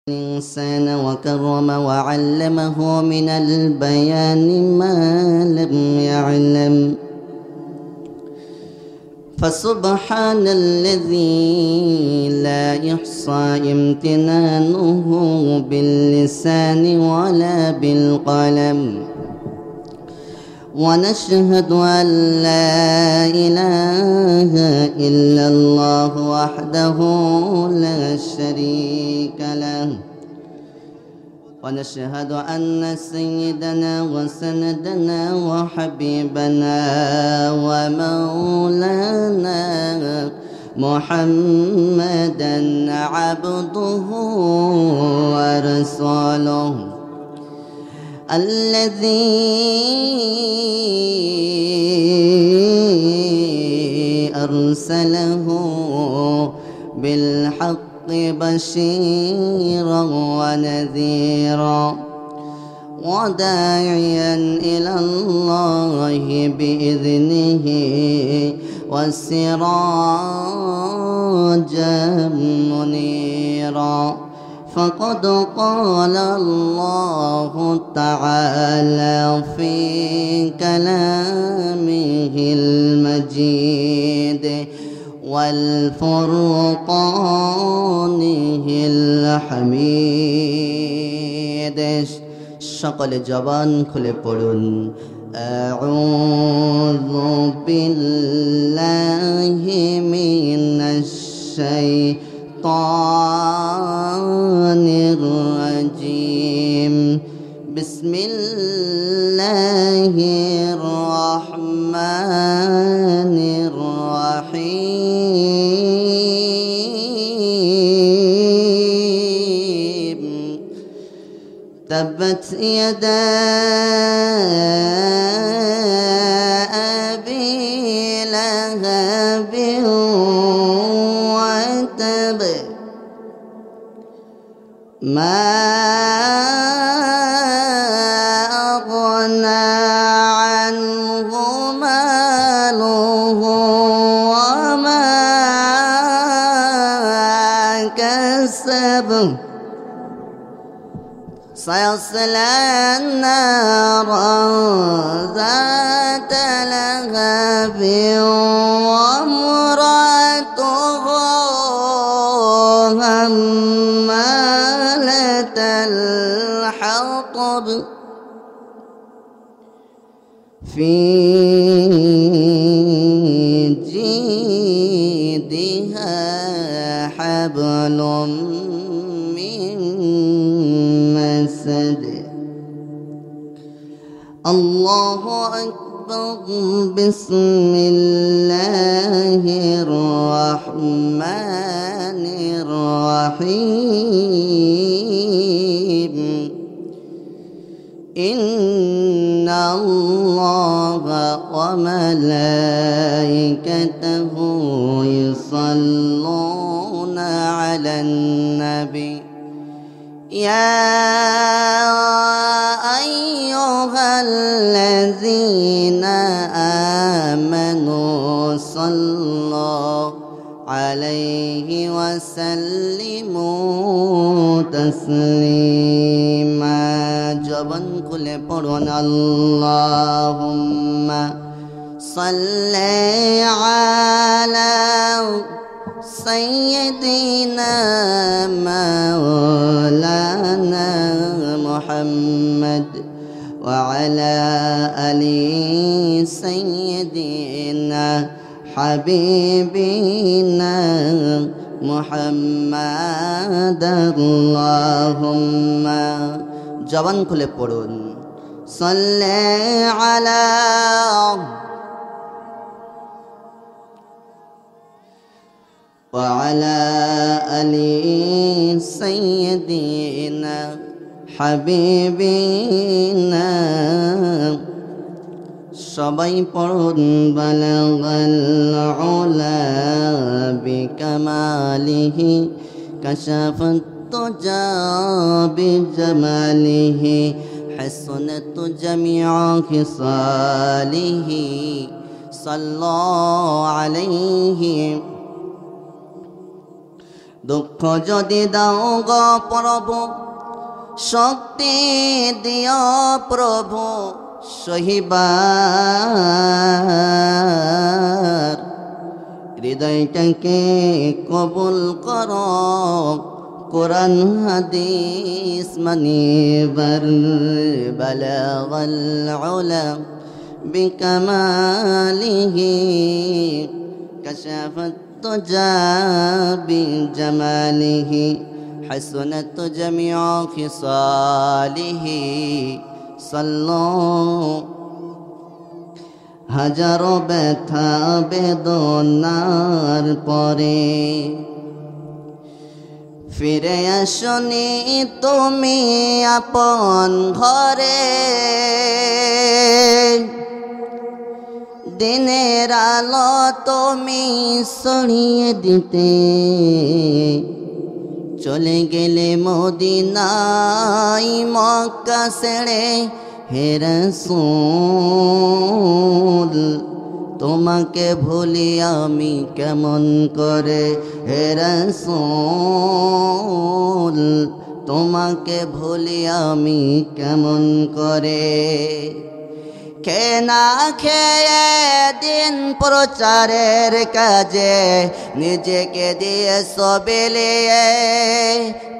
الإنسان وكرم وعلمه من البيان ما لم يعلم فسبحان الذي لا يحصى امتنانه باللسان ولا بالقلم ونشهد أن لا إله إلا الله وحده لا شريك له ونشهد أن سيدنا وسندنا وحبيبنا ومولانا محمدا عبده ورسوله الذي أرسله بالحق بشيرا ونذيرا وداعيا إلى الله بإذنه وسراجا منيرا فقد قال الله تعالى في كلامه المجيد والفرقانه الحميد সকলে জবান খুলে পড়ুন আউযু বিল্লাহি মিনাশ শাইতানির রাজিম বিসমিল্লাহির রহমানির রহিম تبت يدا أبي لهب وتب ما أغنى عنه ماله وما كسب سيصلى نارا ذات لهب وامرأته حمالة الحطب في جيدها حبل من مسد الله أكبر بسم الله الرحمن الرحيم إن الله وملائكته يصلون على النبي يا أيها الذين آمنوا صلوا عليه وسلموا تسليما جبن كل قرن اللهم صل على سيدنا مولانا محمد وعلى آل سيدنا حبيبنا محمد اللهم জবান খুলে পড়ুন صلى على وعلى آل سيدنا حبيبنا সবাই পড়ুন বালাগাল উলা বিকামালিহি কাশাফাত তুজা বিজামালিহি হাসনাত জামিউ খিসালিহি সাল্লাল্লাহু আলাইহি দুঃখ যদি দাও গো প্রভু শক্তি দিও প্রভু সহিবার হৃদয়টাকে কবুল করো কোরআন হাদিস মানিবার বালাগাল উলা বিকামালিহি কাশাফাত তুজা বিজামালিহি হাসনাত জামিউ খিসালিহি সাল্লু হাজারো ব্যথা বেদনার পরে ফিরে আসনি তুমি আপন ঘরে দিনের আলো তুমি ছড়িয়ে দিতে চলে গেলে মদিনায় মক্কা ছেড়ে হে রাসূল তোমাকে ভুলি আমি কেমন করে হে রাসূল তোমাকে ভুলি আমি কেমন করে খেনা খেয়ে দিন প্রচারের কাজে নিজেকে দিয়ে সবেলিয়ে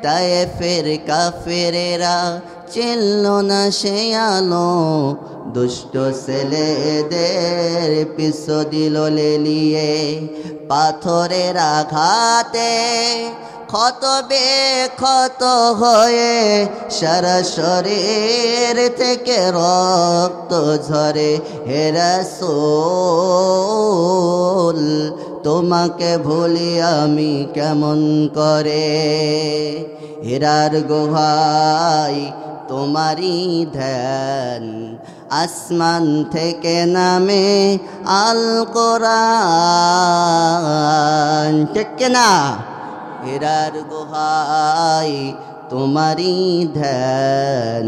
তাই ফের কাফেরেরা চিনল না সে আলো দুষ্ট ছেলেদের পিছু দিল লেলিয়ে পাথরের আঘাতে ক্ষত বেক্ষত হয়ে সারা শরীর থেকে রক্ত ঝরে হে রাসূল তোমাকে ভুলি আমি কেমন করে হীরার গুহায় তোমারই ধ্যান আসমান থেকে নামে আল কোরআন ঠিক না হীরার গুহায় তোমারই ধ্যান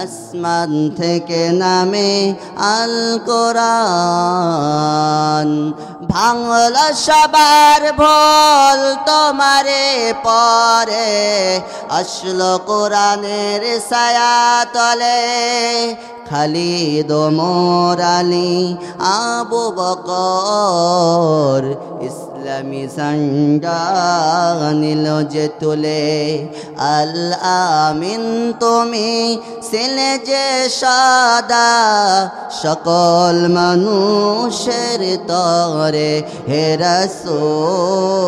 আসমান থেকে নামে আল কোরআন ভাঙল সবার ভুল তোমারে পরে আসলো কোরআনের ছায়া তলে খালিদ ওমর আলী আবু বকর ইসলামী ঝান্ডা নিল যে তুলে আল আমিন তুমি ছিলে যে সদা সকল মানুষের তরে হে রাসূল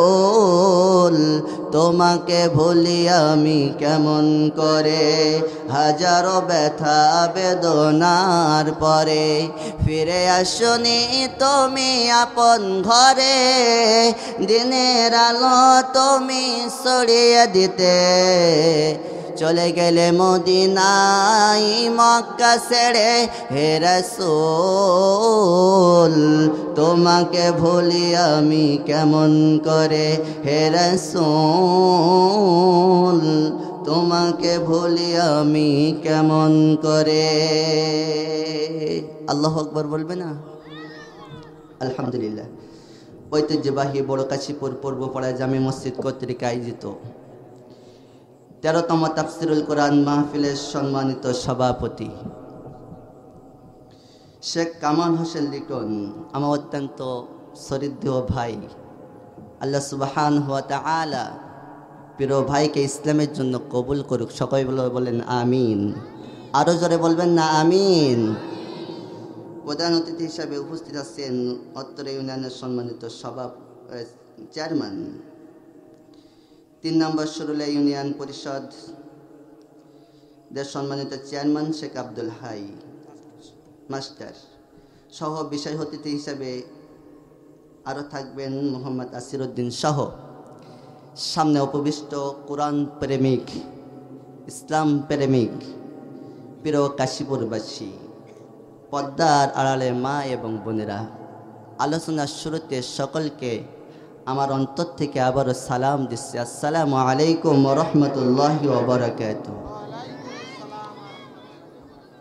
তোমাকে ভুলি আমি কেমন করে হাজারো ব্যথা বেদনার পরে ফিরে আসনি তুমি আপন ঘরে দিনের আলো তুমি ছড়িয়ে দিতে চলে গেলে মদিনায় মক্কা ছেড়ে হে রাসূল তোমাকে ভুলি আমি কেমন করে হে রাসূল তোমাকে ভুলি আমি কেমন করে আল্লাহু আকবার বলবে না আলহামদুলিল্লাহ ঐতিহ্যবাহী বড় কাশীপুর পূর্বপাড়া জামে মসজিদ কর্তৃক আয়োজিত 13তম তাফসিরুল কোরআন মাহফিলের সম্মানিত সভাপতি শেখ কামাল হোসেন লিটন আমার অত্যন্ত শ্রদ্ধেয় ভাই আল্লাহ সুবহানাহু ওয়া তাআলা প্রিয় ভাইকে ইসলামের জন্য কবুল করুক সকলে বলেন আমিন আরো জোরে বলবেন না আমিন প্রধান অতিথি হিসাবে উপস্থিত আছেন অত্র ইউনিয়নের সম্মানিত চেয়ারম্যান 3 নম্বর সরুলা ইউনিয়ন পরিষদ সম্মানিত চেয়ারম্যান শেখ আব্দুল হাই মাস্টার সহ বিষয় অতিথি হিসাবে আরও থাকবেন মোহাম্মদ আসিরউদ্দিন সহ সামনে উপবিষ্ট কোরআন প্রেমিক ইসলাম প্রেমিক প্রিয় কাশীপুরবাসী পদ্মার আড়ালে মা এবং বোনেরা আলোচনার শুরুতে সকলকে আমার অন্তর থেকে আবারও সালাম দিচ্ছি আসসালামু আলাইকুম ওয়া রাহমাতুল্লাহি ওয়া বারাকাতুহু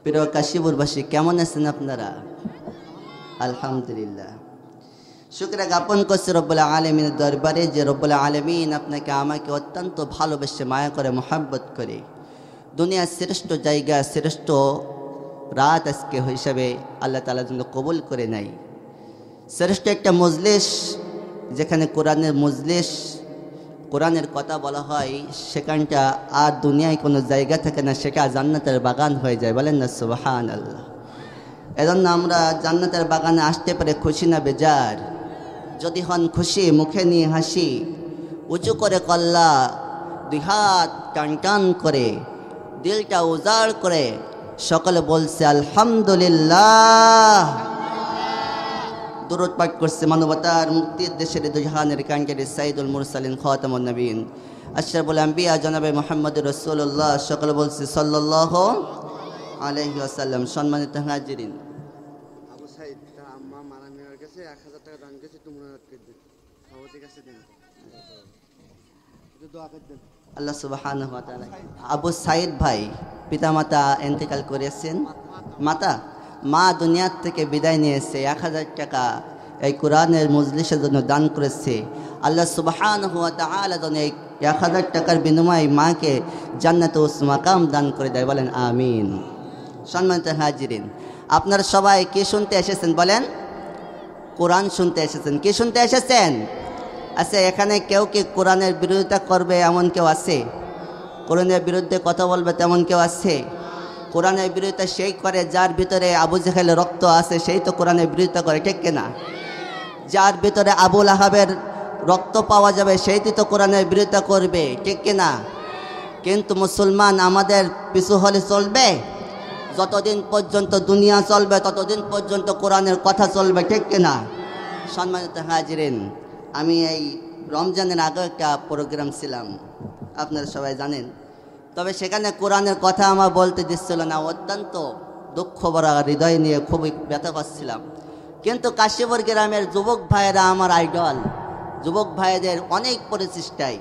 প্রিয় কাশীপুরবাসী কেমন আছেন আপনারা আলহামদুলিল্লাহ শুকরিয়া জ্ঞাপন করছি রব্বুল আলামিনের দরবারে যে রব্বুল আলামিন আপনাকে আমাকে অত্যন্ত ভালোবেসে মায়া করে মোহাব্বত করে দুনিয়ার শ্রেষ্ঠ জায়গা শ্রেষ্ঠ রাত আজকে হিসাবে আল্লাহ তাআলার জন্য কবুল করে নেয়। শ্রেষ্ঠ একটা মজলিস, যেখানে কোরআনের মজলিস, কোরআনের কথা বলা হয়, সেখানটা আর দুনিয়ায় কোনো জায়গা থাকে না, সেটা জান্নাতের বাগান হয়ে যায়। বলেন না সুবহানাল্লাহ। এজন্য আমরা জান্নাতের বাগানে আসতে পারে খুশি না বেজার? যদি হন খুশি, মুখে নিয়ে হাসি, উঁচু করে কল্লা, দুই হাত টান টান করে, দিলটা উজাড় করে সকলে বলছে আলহামদুলিল্লাহ। দুরূদ পাঠ করছে মানবতার মুক্তির দেশের দুজাহানের কান্ডারি সাইদুল মুরসালিন খাতামুন নবীন আশরাফুল আম্বিয়া জনাবে মুহাম্মদুর রাসূলুল্লাহ। সকলে বলছে সাল্লাল্লাহু আলাইহি ওয়াসাল্লাম। সম্মানিত হাজিরিন, আবু সাইদ তার আম্মা মারা নেওয়ার কাছে 1000 টাকা দান করেছে, তোমরা সভাপতির কাছে দেন, একটু দোয়া করে দেন। আল্লাহ সুবহানাহু ওয়া তাআলা। আবু সাইদ ভাই পিতামাতা ইন্তেকাল করেছেন, মা দুনিয়ার থেকে বিদায় নিয়েছে, 1000 টাকা এই কোরআনের মজলিসের জন্য দান করেছে। আল্লাহ সুবহানাহু ওয়া তাআলা যেন এই 1000 টাকার বিনিময়ে মাকে জান্নাতে উস মাকাম দান করে দেয়। বলেন আমিন। সম্মানিত হাজিরিন, আপনারা সবাই কি শুনতে এসেছেন? বলেন কোরআন শুনতে এসেছেন। কি শুনতে এসেছেন? আচ্ছা, এখানে কেউ কি কোরআনের বিরোধিতা করবে এমন কেউ আছে? কোরআনের বিরুদ্ধে কথা বলবে তেমন কেউ আছে? কোরআনের বিরোধিতা সেই করে যার ভিতরে আবু জেহেলের রক্ত আছে, সেই তো কোরআনের বিরোধিতা করে, ঠিক কিনা? যার ভিতরে আবুল আহাবের রক্ত পাওয়া যাবে সেই তো কোরআনের বিরোধিতা করবে, ঠিক কিনা? কিন্তু মুসলমান আমাদের পিছু হলে চলবে? যতদিন পর্যন্ত দুনিয়া চলবে ততদিন পর্যন্ত কোরআনের কথা চলবে, ঠিক কিনা? সম্মানিত হাজিরিন, আমি এই রমজানের আগে একটা প্রোগ্রাম ছিলাম, আপনারা সবাই জানেন। তবে সেখানে কোরআনের কথা আমার বলতে দিচ্ছিল না, অত্যন্ত দুঃখ ভরা হৃদয় নিয়ে খুবই ব্যথা পাচ্ছিলাম। কিন্তু কাশীপুর গ্রামের যুবক ভাইয়েরা আমার আইডল, যুবক ভাইদের অনেক প্রচেষ্টায়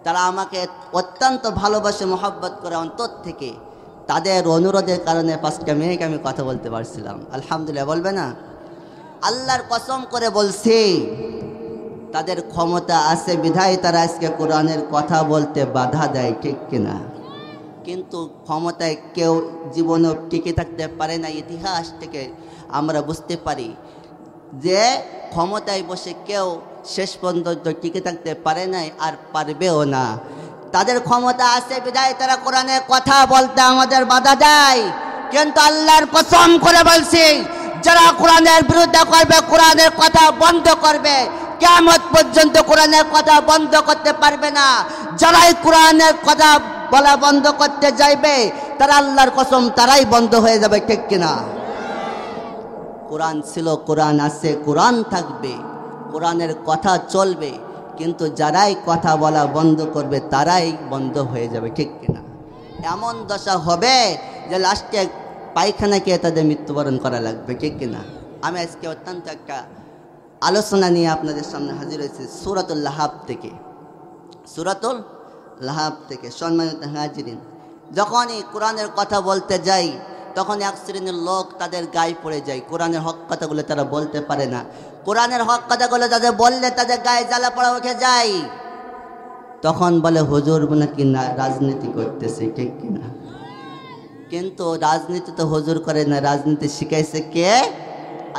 তারা আমাকে অত্যন্ত ভালোবাসে, মহব্বত করে অন্তর থেকে। তাদের অনুরোধের কারণে 5টা মিনিট আমি কথা বলতে পারছিলাম। আলহামদুলিল্লাহ বলবে না? আল্লাহর কসম করে বলছি, তাদের ক্ষমতা আছে বিধায় তারা আজকে কোরআনের কথা বলতে বাধা দেয়, ঠিক কিনা? কিন্তু ক্ষমতায় কেউ জীবনেও টিকে থাকতে পারে না। ইতিহাস থেকে আমরা বুঝতে পারি যে ক্ষমতায় বসে কেউ শেষ পর্যন্ত টিকে থাকতে পারে নাই, আর পারবেও না। তাদের ক্ষমতা আছে বিধায় তারা কোরআনের কথা বলতে আমাদের বাধা দেয়। কিন্তু আল্লাহর কসম করে বলছি, যারা কোরআনের বিরুদ্ধে করবে, কোরআনের কথা বন্ধ করবে, কিয়ামত পর্যন্ত কোরআনের কথা বন্ধ করতে পারবে না। যারাই কোরআনের কথা বলা বন্ধ করতে যাইবে, তারা আল্লাহর কসম তারাই বন্ধ হয়ে যাবে, ঠিক কিনা? কোরআন ছিল, কোরআন আছে, কোরআন থাকবে, কোরআনের কথা চলবে। কিন্তু যারাই কথা বলা বন্ধ করবে তারাই বন্ধ হয়ে যাবে, ঠিক কিনা? এমন দশা হবে যে লাস্টে পায়খানা খেয়ে তাদের মৃত্যুবরণ করা লাগবে, ঠিক কিনা? আমি আজকে অত্যন্ত একটা আলোচনা নিয়ে আপনাদের সামনে হাজির হয়েছি সূরাতুল লাহাব থেকে। সূরাতুল লাহাব থেকে। সম্মানিত হাজিরিন, যখনই কোরআনের কথা বলতে যাই তখন এক শ্রেণীর লোক তাদের গায়ে পড়ে যায়। কোরআনের হক কথাগুলো তারা বলতে পারে না। কোরআনের হক কথাগুলো তাদের বললে তাদের গায়ে জ্বালা পড়া উঠে যায়। তখন বলে হুজুর নাকি না রাজনীতি করতেছে, ঠিক কিনা? কিন্তু রাজনীতি তো হুজুর করে না, রাজনীতি শিখাইছে কে?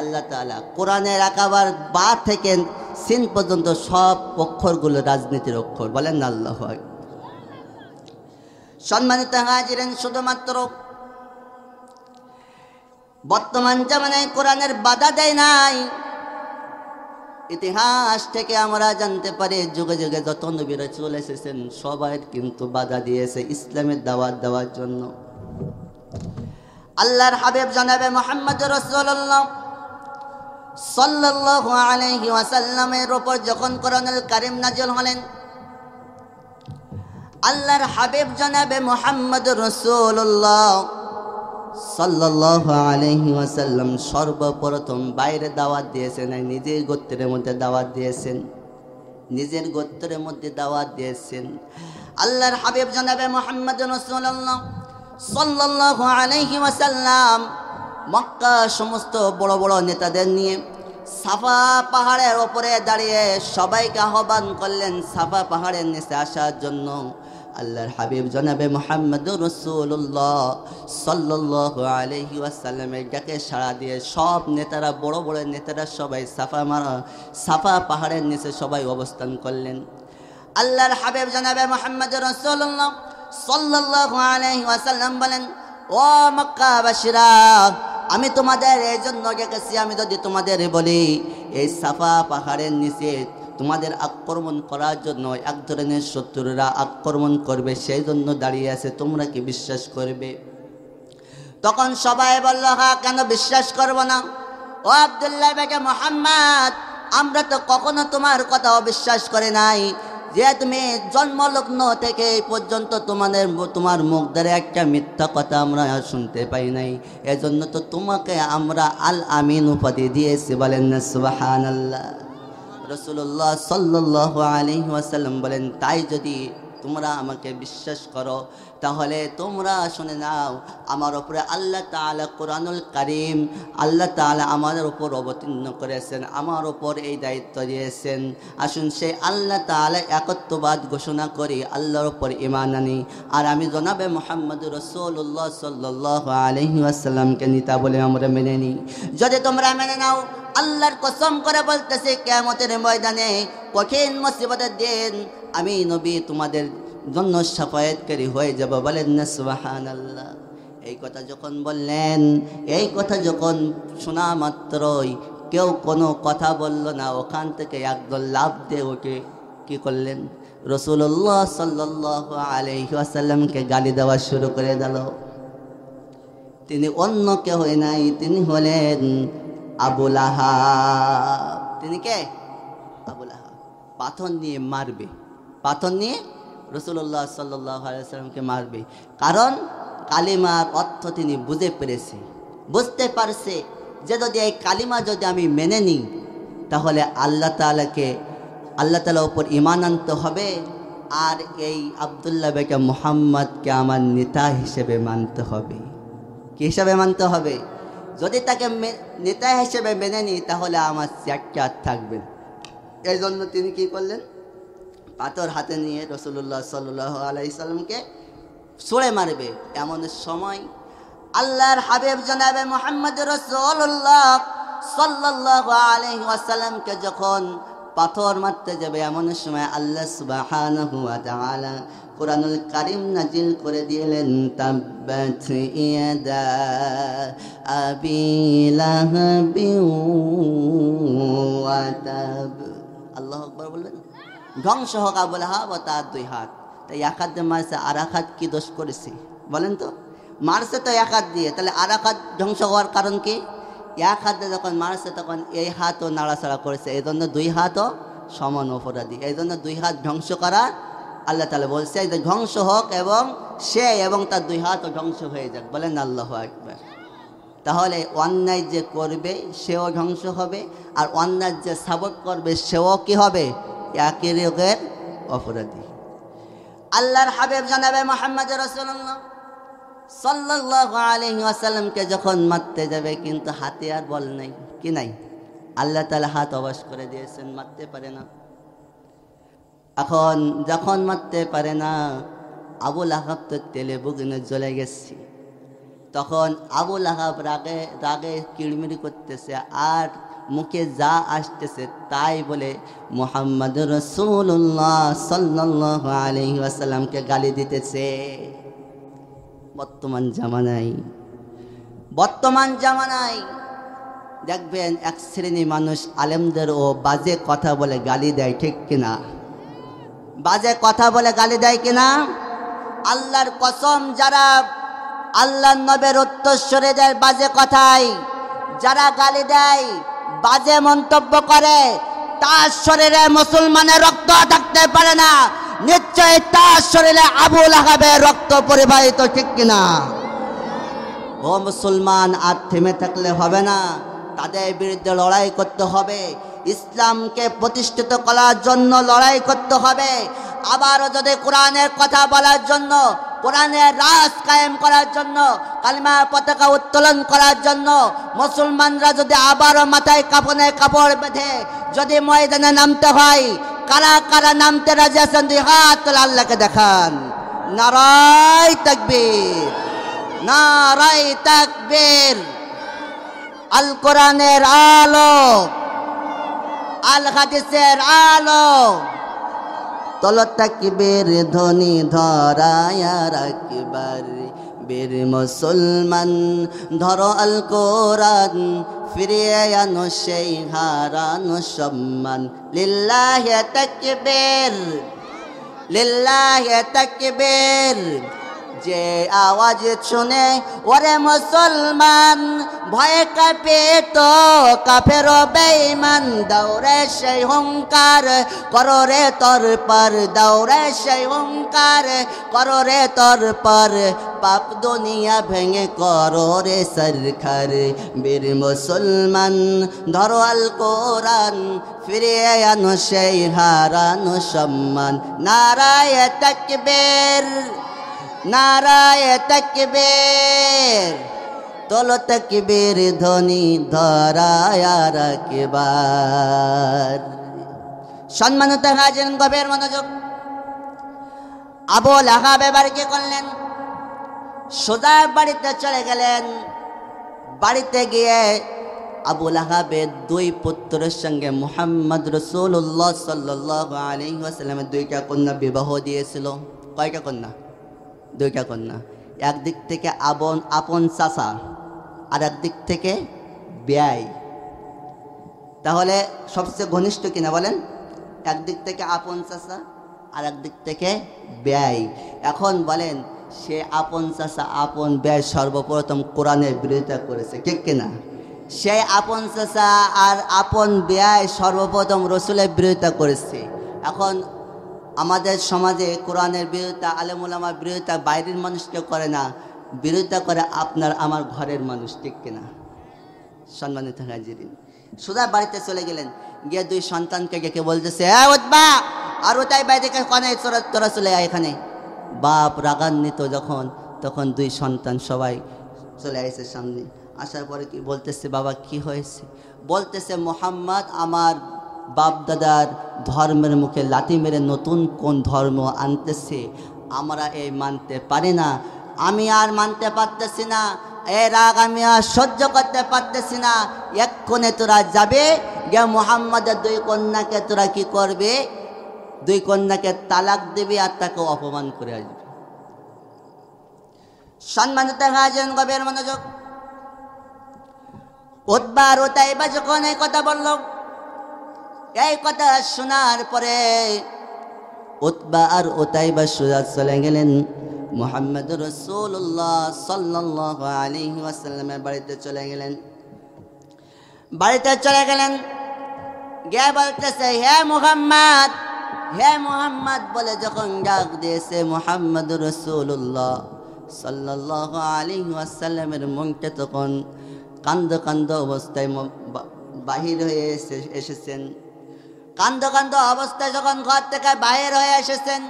আল্লাহ তাআলা। কোরআনের একেবার বা থেকে সিন পর্যন্ত সব অক্ষরগুলো রাজনীতির অক্ষর। বলেন না আল্লাহু আকবার। সম্মানিত হাজিরিন, শুধুমাত্র বর্তমান জামানায় কোরআনের বাধা দেয় নাই, ইতিহাস থেকে আমরা জানতে পারি যুগে যুগে যত নবীরা চলে এসেছেন সবাই কিন্তু বাধা দিয়েছে ইসলামের দাওয়াত দেওয়ার জন্য। আল্লাহর হাবিব জনাবে মুহাম্মদুর রাসূলুল্লাহ সাল্লাল্লাহু আলাইহি ওয়াসাল্লামের উপর যখন কোরআনুল কারীম নাযিল হলেন, আল্লাহর হাবিব জনাবে মুহাম্মদুর রাসূলুল্লাহ সাল্লাল্লাহু আলাইহি ওয়াসাল্লাম সর্বপ্রথম বাইরে দাওয়াত দিয়েছেন, নিজের গোত্রের মধ্যে দাওয়াত দিয়েছেন, নিজের গোত্রের মধ্যে দাওয়াত দিয়েছেন। আল্লাহর হাবিব জনাবে মুহাম্মদুর রাসূলুল্লাহ সাল্লাল্লাহু আলাইহি ওয়াসাল্লাম মক্কা সমস্ত বড় বড় নেতাদের নিয়ে সাফা পাহাড়ের ওপরে দাঁড়িয়ে সবাইকে আহ্বান করলেন সাফা পাহাড়ের নিচে আসার জন্য। আল্লাহর হাবিব জনাবে মুহাম্মদুর রাসূলুল্লাহ সাল্লাল্লাহু আলাইহি ওয়াসাল্লামের ডাকে সাড়া দিয়ে সব নেতারা, বড় বড় নেতারা সবাই সাফা পাহাড়ের নিচে সবাই অবস্থান করলেন। আল্লাহর হাবিব জনাবে মুহাম্মদুর রাসূলুল্লাহ সাল্লাল্লাহু আলাইহি ওয়াসাল্লাম বলেন, ও মক্কাবাসীরা, আমি তোমাদের এই জন্য ডেকেছি, আমি যদি তোমাদের বলি এই সাফা পাহাড়ের নিচে তোমাদের আক্রমণ করার জন্য এক ধরনের শত্রুরা আক্রমণ করবে, সেই জন্য দাঁড়িয়ে আছে, তোমরা কি বিশ্বাস করবে? তখন সবাই বলল, হ্যাঁ, কেন বিশ্বাস করব না? ও আব্দুল্লাহ বেটা মুহাম্মদ, আমরা তো কখনো তোমার কথা অবিশ্বাস করে নাই, যে তুমি জন্মলগ্ন থেকে এই পর্যন্ত তোমার মুখ দ্বারা একটা মিথ্যা কথা আমরা শুনতে পাই নাই, এজন্য তো তোমাকে আমরা আল আমিন উপাধি দিয়েছি। বলেন না সুবহানাল্লাহ। রাসূলুল্লাহ সাল্লাল্লাহু আলাইহি ওয়াসাল্লাম বলেন, তাই যদি তোমরা আমাকে বিশ্বাস করো তাহলে তোমরা শুনে নাও, আমার উপরে আল্লাহ তাআলা কোরআনুল কারীম আল্লাহ তাআলা আমাদের উপর অবতীর্ণ করেছেন, আমার উপর এই দায়িত্ব দিয়েছেন। আসুন সেই আল্লাহ তাআলা একত্ববাদ ঘোষণা করি, আল্লাহর উপর ঈমান আনি, আর আমি জনাবে মুহাম্মদুর রাসূলুল্লাহ সাল্লাল্লাহু আলাইহি ওয়াসাল্লামকে নিতা বলে আমরা মেনে নিই। যদি তোমরা মেনে নাও, আল্লাহর কসম করে বলতেছি, কিয়ামতের ময়দানে কঠিন মুসিবতের দিন আমি নবী তোমাদের জন্য শাফায়াতকারী হয়ে যাব। বলেন না সুবহানাল্লাহ। এই কথা যখন বললেন, এই কথা যখন শোনা মাত্রই কেউ কোনো কথা বলল না, ওখান থেকে একদল লাফ দিয়ে ওকে কি করলেন, রাসূলুল্লাহ সাল্লাল্লাহু আলাইহি ওয়াসাল্লামকে গালি দেওয়া শুরু করে দিল। তিনি অন্য কেউ নাই, তিনি হলেন আবু লাহাব। তিনি কে? আবু লাহাব। পাথর নিয়ে মারবে, পাথর নিয়ে রাসূলুল্লাহ সাল্লাল্লাহু আলাইহি ওয়াসাল্লামকে মারবে, কারণ কালিমার অর্থ তিনি বুঝতে পারছে যে যদি এই কালিমা যদি আমি মেনে নিই তাহলে আল্লাহ তাআলার উপর ঈমান আনতে হবে, আর এই আব্দুল্লাহ বেটা মুহাম্মদকে আমার নেতা হিসেবে মানতে হবে। কি হিসেবে মানতে হবে? যদি তাকে নেতা হিসেবে মেনে নিই তাহলে আমার চ্যাটটা থাকবে। এই জন্য তিনি কি করলেন, পাথর হাতে নিয়ে রাসূলুল্লাহ সাল্লাল্লাহু আলাইহি সাল্লামকে ছুঁড়ে মারবে। এমন সময় আল্লাহর হাবিব জনাবে মুহাম্মদুর রাসূলুল্লাহ সাল্লাল্লাহু আলাইহি ওয়াসাল্লামকে যখন পাথর মারতে যাবে, এমন সময় আল্লাহ সুবহানাহু ওয়া তাআলা কুরআনুল কারীম নাজিল করে দিলেন, তাব্বাত ইয়াদা আবি লাহাবি ওয়া তাব। আল্লাহু আকবার বলবেন। ধ্বংস হোক আবু লাহাব ও তার দুই হাত। তাই এক হাত দিয়ে মারছে, আর এক হাত কি দোষ করেছে বলেন তো? মারছে তো এক হাত দিয়ে, তাহলে আর এক হাত ধ্বংস হওয়ার কারণ কি? এক হাতে যখন মারছে তখন এই হাতও নাড়াচাড়া করেছে, এই জন্য দুই হাতও সমান অপরাধী। এই জন্য দুই হাত ধ্বংস করা আল্লাহ তাআলা বলছে যে ধ্বংস হোক, এবং সে এবং তার দুই হাতও ধ্বংস হয়ে যাক। বলেন আল্লাহু আকবার। তাহলে অন্যায় যে করবে সেও ধ্বংস হবে, আর অন্যায় যে সাপোর্ট করবে সেও কি হবে? একই রোগের অপরাধী। আল্লাহর হাবিব জনাবে মুহাম্মদ রাসূলুল্লাহ সাল্লাল্লাহু আলাইহি ওয়াসাল্লামকে যখন মারতে যাবে, কিন্তু হাতে আর বল নাই, কি নাই? আল্লাহ তাআলা হাত অবশ করে দিয়েছেন, মারতে পারে না। এখন যখন মারতে পারে না, আবু লাহাব তো তেলে বুগিনে জ্বলে গেছে। তখন আবু লাহাব রাগে কিড়মিড়ি করতেছে, আর মুখে যা আসতেছে তাই বলে মুহাম্মদুর রাসূলুল্লাহ সাল্লাল্লাহু আলাইহি ওয়াসাল্লামকে গালি দিতেছে। বর্তমান জামানায় দেখবেন এক শ্রেণী মানুষ আলেমদেরও বাজে কথা বলে গালি দেয়, ঠিক কিনা? বাজে কথা বলে গালি দেয় কিনা? আল্লাহর কসম, যারা আল্লাহর নবীর উত্তরসূরিদের বাজে কথায় যারা গালি দেয়, বাজে মন্তব্য করে, তার শরীরে মুসলমানের রক্ত থাকতে পারে না, নিশ্চয় তার শরীরে আবু লাহাবের রক্ত পরিবাহিত, ঠিক কিনা? ও মুসলমান, আর থেমে থাকলে হবে না, তাদের বিরুদ্ধে লড়াই করতে হবে, ইসলামকে প্রতিষ্ঠিত করার জন্য লড়াই করতে হবে। আবারও যদি কোরআনের কথা বলার জন্য কোরআনের রাজ কায়েম করার জন্য, কালিমার পতাকা উত্তোলন করার জন্য মুসলমানরা যদি আবারও মাথায় কাপড় বেঁধে যদি ময়দানে নামতে হয়, কারা কারা নামতে রাজি আছেন? দুই হাত তুলে আল্লাহকে দেখান। নারায়ে তাকবীর, নারায়ে তাকবীর। আল কোরআনের আলো, আল হাদিসের আলো, তল তাকবীর ধ্বনি ধরায় রাখবার বীর মুসলমান, ধরো আল কোরআন ফিরিয়ে আনো সেই হারানো সম্মান। লিল্লাহি তাকবীর, লিল্লাহি তাকবীর। যে আওয়াজ শুনে ওরে মুসলমান ভয়ে কাঁপে তো কাফের বেঈমান। দৌড়ে সেই হুঙ্কার করো রে তোর পার, দৌড়ে সেই হুঙ্কার করো রে তোর পার। পাপ দুনিয়া ভেঙে করো রে সরখার। বীর মুসলমান ধরো আল কোরআন ফিরিয়ে আনো সেই হারানো সম্মান। নারায়ে তাকবীর, নারায়ে তাকবীর। তোলো তাকবীর ধ্বনি ধরায় রাখবার। সম্মানিত হাজির, গভীর মনোযোগ। আবু লাহাব এবার কি করলেন? সোজা বাড়িতে চলে গেলেন। বাড়িতে গিয়ে আবু লাহাবের দুই পুত্রের সঙ্গে মুহাম্মদ রাসূলুল্লাহ সাল্লাল্লাহু আলাইহি ওয়াসাল্লামের দুইটা কন্যা বিবাহ দিয়েছিল। কয়টা কন্যা? দুইটা কন্যা। একদিক থেকে আপন চাচা, আর একদিক থেকে ব্যয়। তাহলে সবচেয়ে ঘনিষ্ঠ কিনা বলেন? একদিক থেকে আপন চাচা আর একদিক থেকে ব্যয়। এখন বলেন, সে আপন চাচা আপন ব্যয় সর্বপ্রথম কোরআনের বিরোধিতা করেছে, ঠিক কিনা? সে আপন চাচা আর আপন ব্যয় সর্বপ্রথম রসুলের বিরোধিতা করেছে। এখন আমাদের সমাজে কোরআনের বিরোধিতা, আলেম ওলামার বিরোধিতা বাইরের মানুষকে করে না, বিরোধিতা করে আপনার আমার ঘরের মানুষ, ঠিক কিনা? সম্মানিত হাজিরিন, সোজা বাড়িতে চলে গেলেন। গিয়ে দুই সন্তানকে ডেকে বলতেছে, উতবা আর ওটাই বাইরে কনে তোরা চলে আয় এখানে। বাপ রাগান্বিত যখন, তখন দুই সন্তান সবাই চলে আসছে সামনে। আসার পরে কি বলতেছে, বাবা কি হয়েছে? বলতেছে, মুহাম্মদ আমার বাপ দাদার ধর্মের মুখে লাথি মেরে নতুন কোন ধর্ম আনতেছে, আমরা এই মানতে পারি না। আমি আর মানতে পারতেছি না, এই রাগ আমি আর সহ্য করতে পারতেছি না। এক্ষণে তোরা যাবে, গিয়ে মুহাম্মদের দুই কন্যাকে তোরা কি করবে? দুই কন্যাকে তালাক দেবে আর তাকে অপমান করে আসবে। সম্মানিত হাজির, গভীর মনোযোগ। উতবা আর উতাইবা যখন এই কথা বলল, এই কথা শোনার পরে উতবা আর উতাইবা সোজা চলে গেলেন মুহাম্মদ রাসূলুল্লাহ সাল্লাল্লাহু আলাইহি ওয়াসাল্লামের বাড়িতে চলে গেলেন। বাড়িতে চলে গেলেন, গিয়ে বলতেছে, হে মুহাম্মদ, হে মুহাম্মদ বলে যখন ডাক দিয়েছে মুহাম্মদ রাসূলুল্লাহ সাল্লাল্লাহু আলাইহি ওয়াসাল্লামের মুখে তখন কান্দ কান্দ অবস্থায় বাহির হয়ে এসেছেন। কান্দ কান্দ অবস্থায় যখন ঘর থেকে বাহির হয়ে এসেছেন,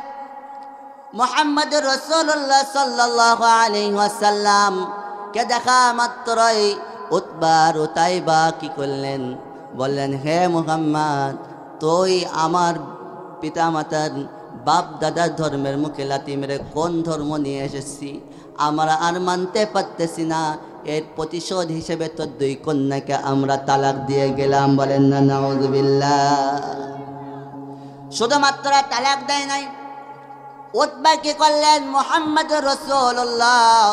মুহাম্মদ রাসূলুল্লাহ সাল্লাল্লাহু আলাইহি ওয়াসাল্লাম কে দেখা মাত্রই উতবা আর উতাইবা কি করলেন? বললেন, হে মুহাম্মদ, তুই আমার পিতা মাতার বাপ দাদার ধর্মের মুখে লাথি মেরে কোন ধর্ম নিয়ে এসেছি, আমরা আর মানতে পারতেছি না। এর প্রতিশোধ হিসেবে তো দুই কন্যাকে আমরা তালাক দিয়ে গেলাম। বলেন না নাউযুবিল্লাহ। শুধুমাত্র তালাক দেয় নাই, উতবা কি করলেন? মুহাম্মদ রাসূলুল্লাহ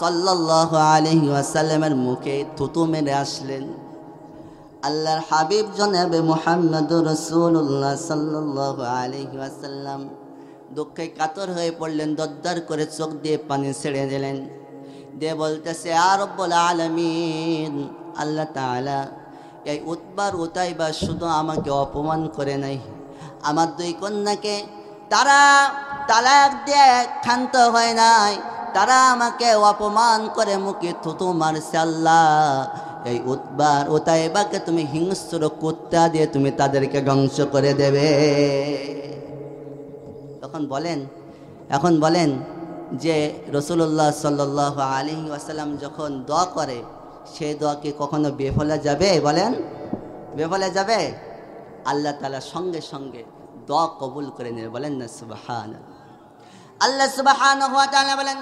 সাল্লাল্লাহু আলাইহি ওয়াসাল্লামের মুখে থুতু মেরে আসলেন। আল্লাহর হাবিব জনাবে মুহাম্মদ রাসূলুল্লাহ সাল্লাল্লাহু আলাইহি ওয়াসাল্লাম দুঃখে কাতর হয়ে পড়লেন, দরদর করে চোখ দিয়ে পানি ছেড়ে দিলেন। দিয়ে বলতেছে, ইয়া রাব্বুল আলামিন, আল্লাহ তাআলা এই উতবার উতাইবা শুধু আমাকে অপমান করে নাই, আমার দুই কন্যাকে তারা তালাক দিয়ে ক্ষান্ত হয় নাই, তারা আমাকে অপমান করে মুখে থুতু মারছে। আল্লাহ, এই উতবার উতাইবাকে তুমি হিংস্র কুত্তা দিয়ে তুমি তাদেরকে ধ্বংস করে দেবে। এখন বলেন যে রাসূলুল্লাহ সাল্লাল্লাহু আলাইহি ওয়াসাল্লাম যখন দোয়া করে সেই দোয়া কি কখনো বিফলে যাবে? বলেন, বিফলে যাবে? আল্লাহ তাআলা সঙ্গে সঙ্গে দোয়া কবুল করে নেবে। বলেন না সুবহানাল্লাহ। আল্লাহ সুবহানাহু ওয়া তাআলা বলেন,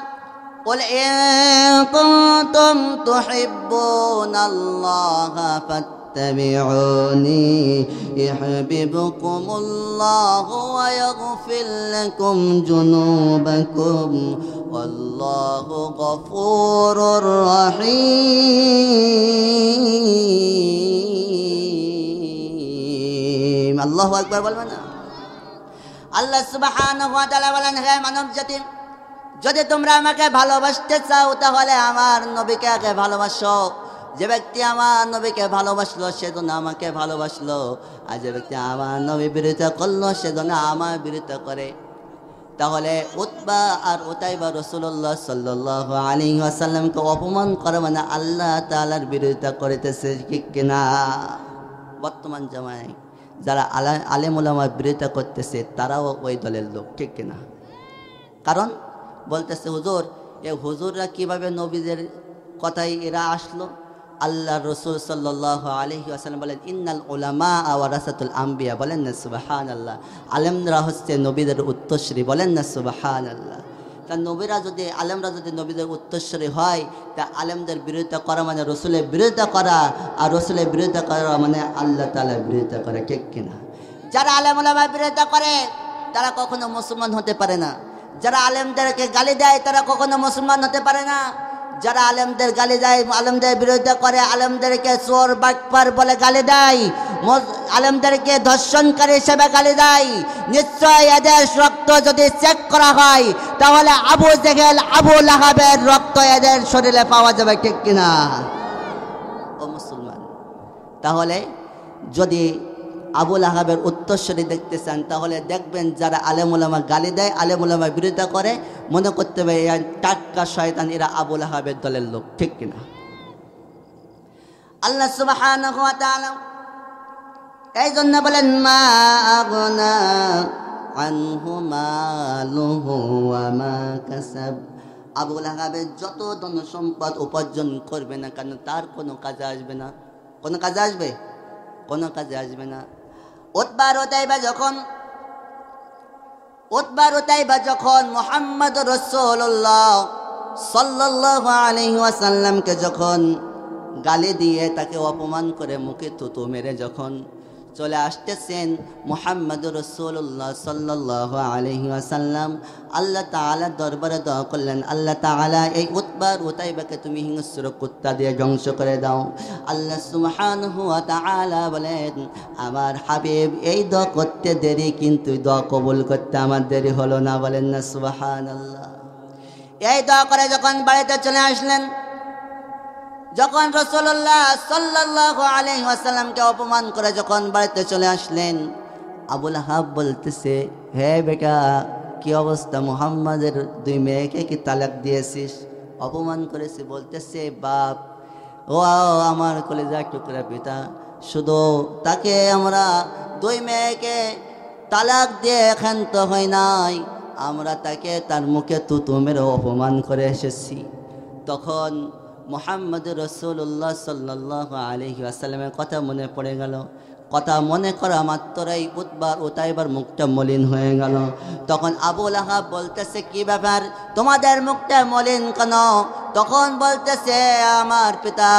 قل إن كنتم تحبون الله فاتبعوني يحببكم الله ويغفر لكم ذنوبكم والله غفور رحيم। আল্লাহু আকবার বলবেন না? আল্লাহ সুবহানাহু ওয়া তাআলা বলেন, হে মানব জাতি, যদি তোমরা আমাকে ভালোবাসতে চাও তাহলে আমার নবীকে আগে ভালোবাসো। যে ব্যক্তি আমার নবীকে ভালোবাসলো সেজন্য আমাকে ভালোবাসলো, আর যে ব্যক্তি আমার নবী বিরোধিতা করলো সেজন্য আমার বিরোধিতা করে। তাহলে উতবা আর উতাইবা রাসূলুল্লাহ সাল্লাল্লাহু আলাইহি ওয়াসাল্লামকে অপমান করে মানে আল্লাহ তাআলার বিরোধিতা করিতেছে, ঠিক কিনা? বর্তমান জামানায় যারা আলেম ওলামার বিরোধিতা করতেছে তারাও ওই দলের লোক, ঠিক কিনা? কারণ বলতেছে হুজুর, এই হুজুররা কিভাবে নবীদের কথাই এরা আসলো? আল্লাহ রসুল সাল্লাল্লাহু আলাইহি ওয়াসাল্লাম বলেন, ইন্নাল উলামা ওয়ারাসাতুল আম্বিয়া। বলেন না সুবহানাল্লাহ। আলেমরা হচ্ছে নবীদের উত্তরসূরি। বলেন না সুবহানাল্লাহ। তা নবীরা যদি, আলেমরা যদি নবীদের উত্তরসূরি হয়, তা আলেমদের বিরোধিতা করা মানে রসুলের বিরোধিতা করা, আর রসুলের বিরোধিতা করা মানে আল্লাহ তাআলার বিরোধিতা করা, ঠিক কিনা? যারা আলেম ওলামার বিরোধিতা করে তারা কখনো মুসলমান হতে পারে না। যারা আলেমদেরকে গালি দেয় তারা কখনো মুসলমান হতে পারে না। যারা আলেমদের গালি দেয়, আলেমদের বিরোধিতা করে, আলেমদেরকে চোর বাটপার বলে গালি দেয়, আলেমদেরকে ধর্ষণকারী হিসেবে গালি দেয়, নিশ্চয় এদের রক্ত যদি চেক করা হয় তাহলে আবু জেহেল, আবু লাহাবের রক্ত এদের শরীরে পাওয়া যাবে, ঠিক কিনা? ও মুসলমান, তাহলে যদি আবুল আহাবের উত্তরসূরি দেখতে চান তাহলে দেখবেন যারা আলেম ওলামা গালি দেয়, আলেম ওলামা বিরোধিতা করে, মনে করতে হবে এরা টাটকা শয়তান, এরা আবুল আহাবের দলের লোক, ঠিক কিনা? আল্লাহ সুবহানাহু ওয়া তাআলা এই জন্য বলেন, মা আগনা আনহু মালুহু ওয়া মা কাসাব। আবুল আহাবের যত ধন সম্পদ উপার্জন করবে না কেন তার কোনো কাজে আসবে না। কোনো কাজে আসবে? কোনো কাজে আসবে না। উতবা উতাইবা যখন মুহাম্মদ রাসূলুল্লাহ সাল্লাল্লাহু আলাইহি ওয়াসাল্লামকে যখন গালি দিয়ে তাকে অপমান করে মুখে থুতু মেরে যখন চলে আসতেছেন মুহাম্মদুর রাসূলুল্লাহ সাল্লাল্লাহু আলাইহি ওয়াসাল্লাম আল্লাহ তাআলা দরবারে দোয়া করলেন, আল্লাহ তাআলা এই উতাইবাকে তুমি হিংস্র কুত্তা দিয়ে ধ্বংস করে দাও। আল্লাহ সুবহানাহু ওয়া তাআলা বলেন, আমার হাবিব এই দোয়া করতে দেরি, কিন্তু দোয়া কবুল করতে আমার দেরি হলো না। বলেন না সুবহানাল্লাহ। এই দোয়া করে যখন বাড়িতে চলে আসলেন, যখন রাসূলুল্লাহ সাল্লাল্লাহু আলাইহি ওয়াসাল্লামকে অপমান করে যখন বাড়িতে চলে আসলেন, আবুল আহাব বলতেছে, হে বেটা, কি অবস্থা? মুহাম্মাদের দুই মেয়েকে কি তালাক দিয়েছিস? অপমান করেছে। বলতেছে, বাপ, ও আমার কলিজার টুকরা পিতা, শুধু তাকে আমরা দুই মেয়েকে তালাক দিয়ে ক্ষান্ত হয় নাই, আমরা তাকে তার মুখে থুতু মেরে অপমান করে এসেছি। তখন মুহাম্মদ রাসূলুল্লাহ সাল্লাল্লাহু আলাইহি ওয়াসাল্লামের কথা মনে পড়ে গেল। কথা মনে করা মাত্রই উতাইবার মুখটা মলিন হয়ে গেল। তখন আবুল আহাব বলতেছে, কি ব্যাপার, তোমাদের মুখটা মলিন কেন? তখন বলতেছে, আমার পিতা,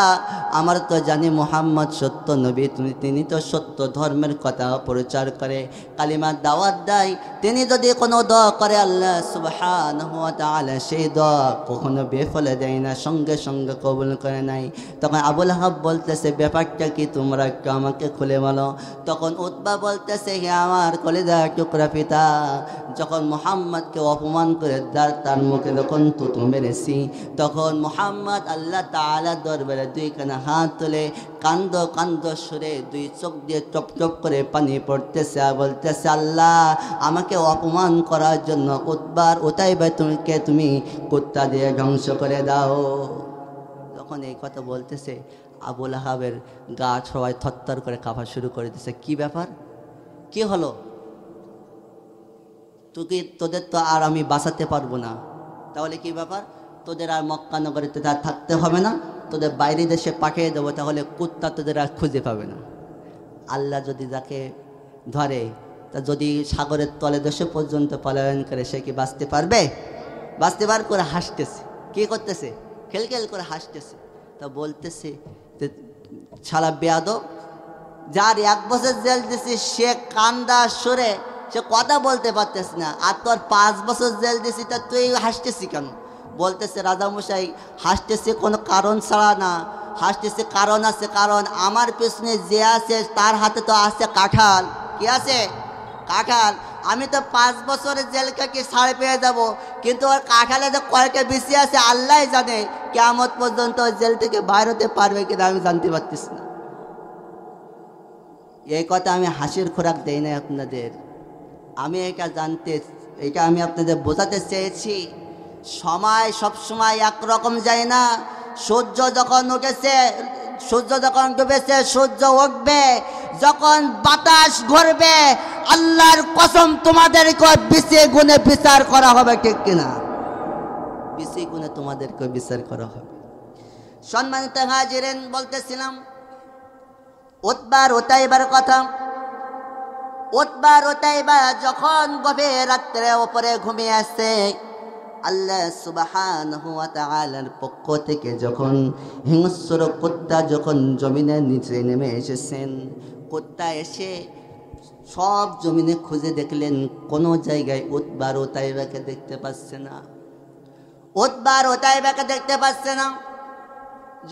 আমার তো জানি মুহাম্মদ সত্য নবী, তিনি তো সত্য ধর্মের কথা প্রচার করে, কালিমার দাওয়াত দেয়, তিনি যদি কোনো দোয়া করে আল্লাহ সুবহানাহু ওয়া তাআলা সেই দোয়া কখনো বেফলে দেয় না, সঙ্গে সঙ্গে কবুল করে নাই। তখন আবুল আহাব বলতেছে, ব্যাপারটা কি তোমরা একটু আমাকে খুলে বলো। তখন উতবা বলতেছে, হে আমার কলিজার টুকরা পিতা, যখন মুহাম্মদকে অপমান করে তার মুখে যখন থুতু মেরেছি, তখন মুহাম্মদ আল্লাহ তাআলার দরবারে দুইখানা হাত তুলে কান্দ কান্দ সুরে দুই চোখ দিয়ে টপ টপ করে পানি পড়তেছে আর বলতেছে, আল্লাহ, আমাকে অপমান করার জন্য উতাইবা তুমি কুত্তা দিয়ে ধ্বংস করে দাও। যখন এই কথা বলতেছে, আবুল আহাবের গা সবাই থরথর করে কাঁপা শুরু করে দিতেছে। কি ব্যাপার, কি হলো? তোদের তো আর আমি বাঁচাতে পারবো না, তাহলে কি ব্যাপার, তোদের আর মক্কা নগরীতে আর থাকতে হবে না, তোদের বাইরে দেশে পাঠিয়ে দেবো, তাহলে কুত্তা তোদের আর খুঁজে পাবে না। আল্লাহ যদি যাকে ধরে, তা যদি সাগরের তলে দেশে পর্যন্ত পলায়ন করে, সে কি বাঁচতে পারবে? বাঁচতে পার করে হাসতেছে, কি করতেছে, খেলখেল করে হাসতেছে। তা বলতেছে যে শালা বেয়াদব, যার 1 বছর জেল দিছিস সে কান্দা সুরে সে কথা বলতে পারতেছে না, আর তোর 5 বছর জেল দিছি, তা তুই হাসতেছি কেন? বলতেছে রাজামশাই, হাসতেছে কোনো কারণ ছাড়া না, হাসতেছে কারণ আছে, কারণ আমার পেছনে যে আছে তার হাতে তো আছে কাঁঠাল। কি আছে? কাঁঠাল। আমি তো 5 বছরের জেল থেকে ছাড় পেয়ে যাব, কিন্তু ওর কাঁঠালে যে কয়েকটা বেশি আছে আল্লাহ জানে, কিয়ামত পর্যন্ত জেল থেকে বাইর হতে পারবে কিনা আমি জানতে পারতেছি না। এই কথা আমি হাসির খোরাক দেই না আপনাদের, আমি এটা আমি আপনাদের বোঝাতে চেয়েছি। সময় সবসময় একরকম যায় না। সূর্য যখন উঠেছে, সূর্য যখন ডুবেছে, সূর্য উঠবে, যখন বাতাস ঘুরবে, আল্লাহর কসম তোমাদেরকে বিশে গুণে বিচার করা হবে, ঠিক কিনা? বিশে গুণে তোমাদেরকে বিচার করা হবে। সম্মানিত হাজিরিন, বলতেছিলাম উতবার উতাইবার কথা। উতবার উতাইবা যখন গভীর রাত্রে উপরে ঘুমিয়ে আসছে, আল্লাহ সুবহানাহু ওয়া তাআলার পক্ষ থেকে যখন হিংস্র কুত্তা যখন জমিনের নিচে নেমে এসেছেন, কুত্তা এসে সব জমিনে খুঁজে দেখলেন, কোনো জায়গায় উতবার উতাইবাকে দেখতে পাচ্ছে না। উতবার উতাইবাকে দেখতে পাচ্ছে না।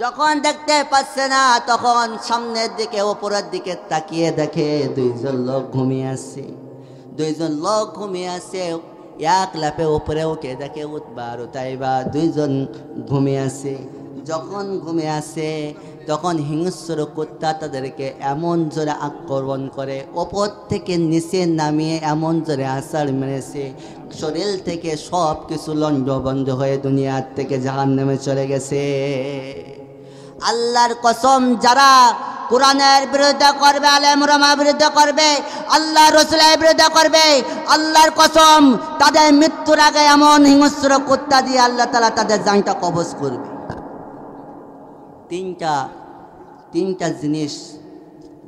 যখন দেখতে পাচ্ছে না, তখন সামনের দিকে উপরের দিকে তাকিয়ে দেখে 2জন লোক ঘুমিয়ে আছে। 2জন লোক ঘুমিয়ে আছে, এক লাফে উপরে উঠে দেখে উতবার উতাইবা 2জন ঘুমিয়ে আছে। যখন ঘুমিয়ে আছে, তখন হিংস্র কুত্তা তাদেরকে এমন জোরে আক্রমণ করে, ওপর থেকে নিচে নামিয়ে এমন জোরে আছাড় মেরেছে, শরীর থেকে সব কিছু লণ্ডভণ্ড হয়ে দুনিয়ার থেকে জাহান্নামে চলে গেছে। আল্লাহর কসম, যারা কোরআনের বিরুদ্ধে করবে, আলেম ওলামার বিরুদ্ধে করবে, আল্লাহ রাসূলের বিরুদ্ধে করবে, আল্লাহর কসম তাদের মৃত্যুর আগে এমন হিংস্র কুত্তা দিয়ে আল্লাহ তাআলা তাদের জানটা কবজ করবে। তিনটা জিনিস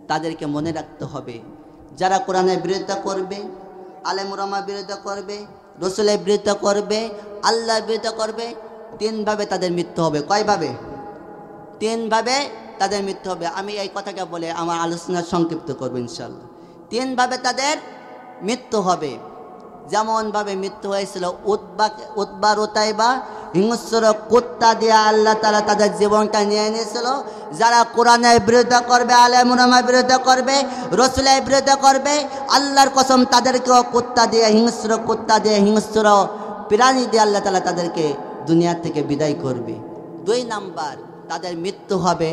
তাদেরকে মনে রাখতে হবে। যারা কোরআনের বিরুদ্ধে করবে, আলেম ওলামার বিরুদ্ধে করবে, রাসূলের বিরুদ্ধে করবে, আল্লাহর বিরুদ্ধে করবে, 3 ভাবে তাদের মৃত্যু হবে। কয়ভাবে? 3 ভাবে তাদের মৃত্যু হবে। আমি এই কথাটা বলে আমার আলোচনা সংক্ষিপ্ত করবো ইনশাআল্লাহ। 3 ভাবে তাদের মৃত্যু হবে। যেমনভাবে মৃত্যু হয়েছিল উতবার উতাইবা, হিংস্র কুত্তা দিয়ে আল্লাহ তাআলা তাদের জীবনটা নিয়ে নিয়েছিল। যারা কোরআনের বিরুদ্ধে করবে, আলেম ওলামার বিরুদ্ধে করবে, রাসূলের বিরুদ্ধে করবে, আল্লাহর কসম তাদেরকেও কুত্তা দিয়ে, হিংস্র কুত্তা দিয়ে, হিংস্র প্রাণী দিয়ে আল্লাহ তাআলা তাদেরকে দুনিয়া থেকে বিদায় করবে। 2 নাম্বার, তাদের মৃত্যু হবে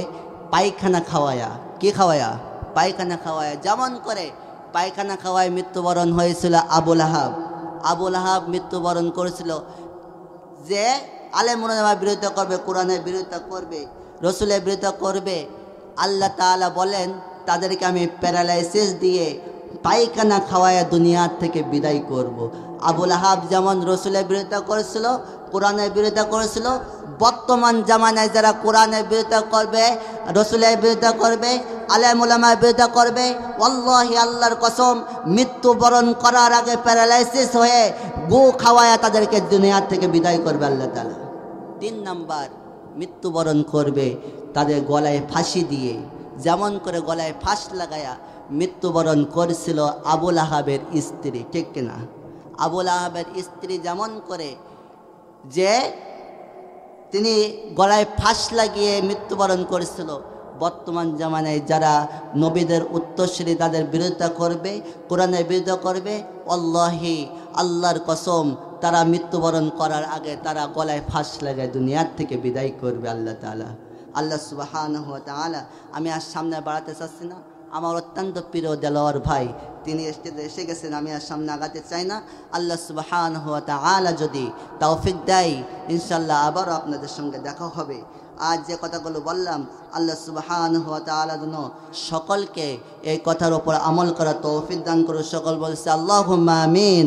পায়খানা খাওয়ায়া। কি খাওয়ায়া? পায়খানা খাওয়ায়া। যেমন করে পায়খানা খাওয়ায় মৃত্যুবরণ হয়েছিল আবুল আহাব। আবুল আহাব মৃত্যুবরণ করেছিল যে আলেম ওলামার বিরুদ্ধে করবে, কোরআনের বিরুদ্ধে করবে, রাসূলের বিরুদ্ধে করবে। আল্লাহ তাআলা বলেন তাদেরকে আমি প্যারালাইসিস দিয়ে পায়খানা খাওয়ায় দুনিয়ার থেকে বিদায় করব। আবুল আহাব যেমন রাসূলের বিরুদ্ধে করেছিল, কোরআনের বিরুদ্ধে করেছিল, বর্তমান জামানায় যারা কোরআনের বিরুদ্ধে করবে, রাসূলের বিরুদ্ধে করবে, আলেম ওলামার বিরুদ্ধে করবে, ওয়াল্লাহি আল্লাহর কসম মৃত্যুবরণ করার আগে প্যারালাইসিস হয়ে গু খাওয়ায়া তাদেরকে দুনিয়ার থেকে বিদায় করবে আল্লাহ তাআলা। 3 নাম্বার, মৃত্যুবরণ করবে তাদের গলায় ফাঁসি দিয়ে। যেমন করে গলায় ফাঁস লাগায়া মৃত্যুবরণ করেছিল আবুল আহাবের স্ত্রী, ঠিক কিনা? আবুল আহাবের স্ত্রী যেমন করে যে তিনি গলায় ফাঁস লাগিয়ে মৃত্যুবরণ করেছিল, বর্তমান জামানায় যারা নবীদের উত্তরসূরি তাদের বিরোধিতা করবে, কোরআনের বিরোধিতা করবে, আল্লাহি আল্লাহর কসম তারা মৃত্যুবরণ করার আগে তারা গলায় ফাঁস লাগায় দুনিয়ার থেকে বিদায় করবে আল্লাহ তাআলা। আল্লাহ সুবহানাহু ওয়া তাআলা, আমি আর সামনে বাড়াতে চাচ্ছি না, আমার অত্যন্ত প্রিয় দেলোয়ার ভাই তিনি স্টেজে এসে গেছেন, আমি আর সামনে আগাতে চাই না। আল্লাহ সুবহানাহু ওয়া তাআলা যদি তৌফিক দেয়, ইনশাআল্লাহ আবারও আপনাদের সঙ্গে দেখা হবে। আজ যে কথাগুলো বললাম, আল্লাহ সুবহানাহু ওয়া তাআলা যেন সকলকে এই কথার উপর আমল করা তৌফিক দান করুন। সকল বলছে আল্লাহুম্মা আমিন।